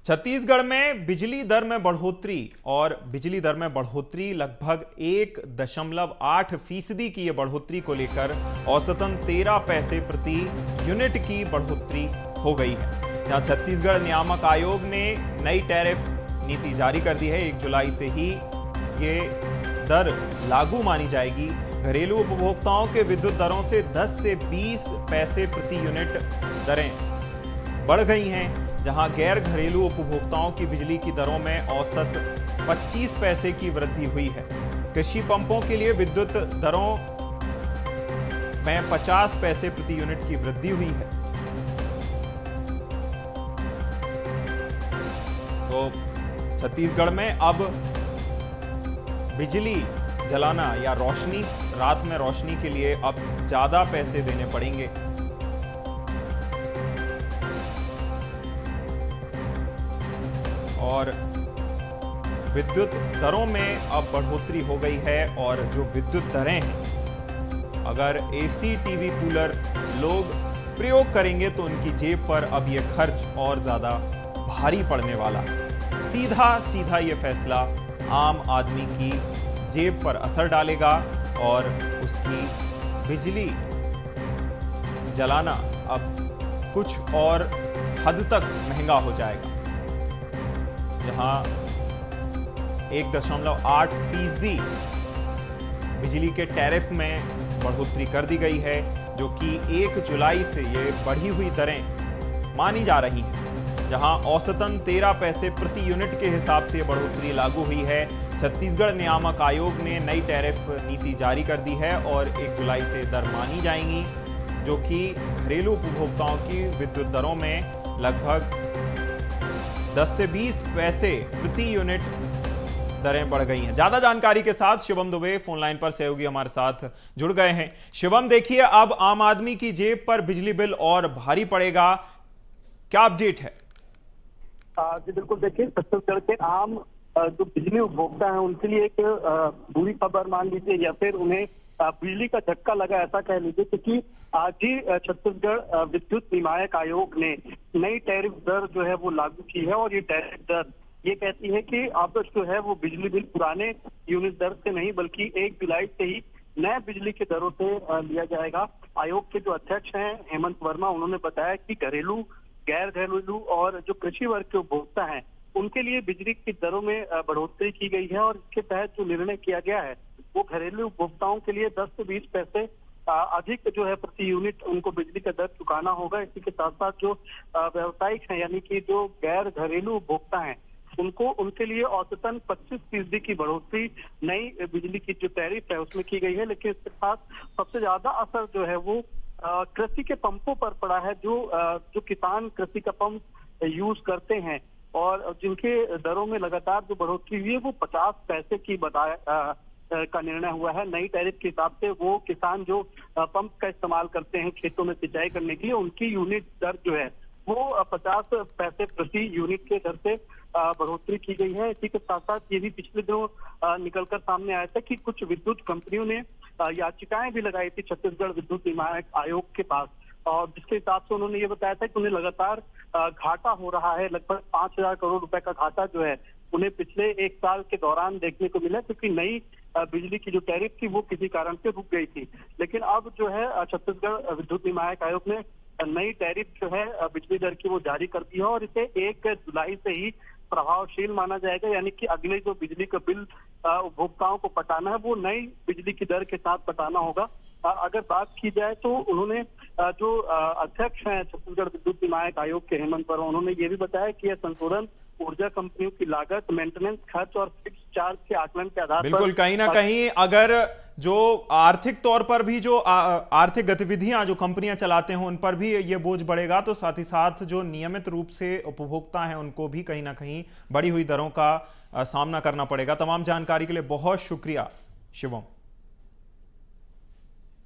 छत्तीसगढ़ में बिजली दर में बढ़ोतरी और बिजली दर में बढ़ोतरी लगभग 1.8% की ये बढ़ोतरी को लेकर औसतन 13 पैसे प्रति यूनिट की बढ़ोतरी हो गई है। जहां छत्तीसगढ़ नियामक आयोग ने नई टैरिफ नीति जारी कर दी है। 1 जुलाई से ही ये दर लागू मानी जाएगी। घरेलू उपभोक्ताओं के विद्युत दरों से 10 से 20 पैसे प्रति यूनिट दरें बढ़ गई हैं, जहां गैर घरेलू उपभोक्ताओं की बिजली की दरों में औसत 25 पैसे की वृद्धि हुई है। कृषि पंपों के लिए विद्युत दरों में 50 पैसे प्रति यूनिट की वृद्धि हुई है। तो छत्तीसगढ़ में अब बिजली जलाना या रोशनी, रात में रोशनी के लिए अब ज्यादा पैसे देने पड़ेंगे। और विद्युत दरों में अब बढ़ोतरी हो गई है। और जो विद्युत दरें हैं, अगर एसी, टीवी, कूलर लोग प्रयोग करेंगे तो उनकी जेब पर अब ये खर्च और ज्यादा भारी पड़ने वाला है। सीधा ये फैसला आम आदमी की जेब पर असर डालेगा और उसकी बिजली जलाना अब कुछ और हद तक महंगा हो जाएगा। जहां 1.8% बिजली के टैरिफ में बढ़ोतरी कर दी गई है, जो कि 1 जुलाई से ये बढ़ी हुई दरें मानी जा रही हैं। जहां औसतन 13 पैसे प्रति यूनिट के हिसाब से बढ़ोतरी लागू हुई है। छत्तीसगढ़ नियामक आयोग ने नई टैरिफ नीति जारी कर दी है और 1 जुलाई से दर मानी जाएंगी, जो कि घरेलू उपभोक्ताओं की विद्युत दरों में लगभग 10 से 20 पैसे प्रति यूनिट दरें बढ़ गई हैं। ज्यादा जानकारी के साथ शिवम दुबे फोन लाइन पर सहयोगी हमारे साथ जुड़ गए हैं। शिवम, देखिए, अब आम आदमी की जेब पर बिजली बिल और भारी पड़ेगा, क्या अपडेट है? जी बिल्कुल, देखिए, छत्तीसगढ़ के आम जो बिजली उपभोक्ता हैं उनके लिए एक बुरी खबर मान लीजिए या फिर उन्हें बिजली का झटका लगा, ऐसा कह लीजिए, क्योंकि आज ही छत्तीसगढ़ विद्युत नियामक आयोग ने नई टैरिफ दर जो है वो लागू की है। और ये टैरिफ दर ये कहती है कि अब जो है वो बिजली बिल पुराने यूनिट दर से नहीं बल्कि 1 जुलाई से ही नए बिजली के दरों से लिया जाएगा। आयोग के जो अध्यक्ष हैं हेमंत वर्मा, उन्होंने बताया कि घरेलू, गैर घरेलू और जो कृषि वर्ग के उपभोक्ता हैं उनके लिए बिजली की दरों में बढ़ोतरी की गई है। और इसके तहत जो निर्णय किया गया है वो घरेलू उपभोक्ताओं के लिए 10 से 20 पैसे अधिक जो है प्रति यूनिट उनको बिजली का दर चुकाना होगा। इसी के साथ साथ जो व्यावसायिक हैं यानी कि जो गैर घरेलू उपभोक्ता हैं उनको, उनके लिए औसतन 25% की बढ़ोतरी नई बिजली की जो टैरिफ है उसमें की गई है। लेकिन इसके साथ सबसे ज्यादा असर जो है वो कृषि के पंपों पर पड़ा है। जो किसान कृषि का पंप यूज करते हैं और जिनके दरों में लगातार जो बढ़ोतरी हुई है वो 50 पैसे की का निर्णय हुआ है। नई टैरिफ के हिसाब से वो किसान जो पंप का इस्तेमाल करते हैं खेतों में सिंचाई करने के लिए, उनकी यूनिट दर जो है वो 50 पैसे प्रति यूनिट के दर से बढ़ोतरी की गई है। इसी के साथ साथ ये भी पिछले दिनों निकलकर सामने आया था कि कुछ विद्युत कंपनियों ने याचिकाएं भी लगाई थी छत्तीसगढ़ विद्युत नियामक आयोग के पास, और जिसके हिसाब से उन्होंने ये बताया था कि उन्हें लगातार घाटा हो रहा है। लगभग 5,000 करोड़ रुपए का घाटा जो है उन्हें पिछले 1 साल के दौरान देखने को मिला, क्योंकि नई बिजली की जो टैरिफ थी वो किसी कारण से रुक गई थी। लेकिन अब जो है छत्तीसगढ़ विद्युत नियामक आयोग ने नई टैरिफ जो है बिजली दर की वो जारी कर दी है और इसे 1 जुलाई से ही प्रभावशील माना जाएगा। यानी कि अगले जो बिजली का बिल उपभोक्ताओं को पटाना है वो नई बिजली की दर के साथ पटाना होगा। अगर बात की जाए तो उन्होंने जो अध्यक्ष हैं छत्तीसगढ़ विद्युत नियामक आयोग के हेमंत वर्मा, उन्होंने ये भी बताया कि यह संशोधन ऊर्जा कंपनियों की लागत, मेंटेनेंस खर्च और फिक्स चार्ज के आकलन के आधार पर बिल्कुल कहीं ना कहीं अगर जो आर्थिक तौर पर भी जो आर्थिक गतिविधियां जो कंपनियां चलाते हैं उन पर भी ये बोझ बढ़ेगा, तो साथ ही साथ जो नियमित रूप से उपभोक्ता हैं उनको भी कहीं ना कहीं बढ़ी हुई दरों का सामना करना पड़ेगा। तमाम जानकारी के लिए बहुत शुक्रिया शिवम।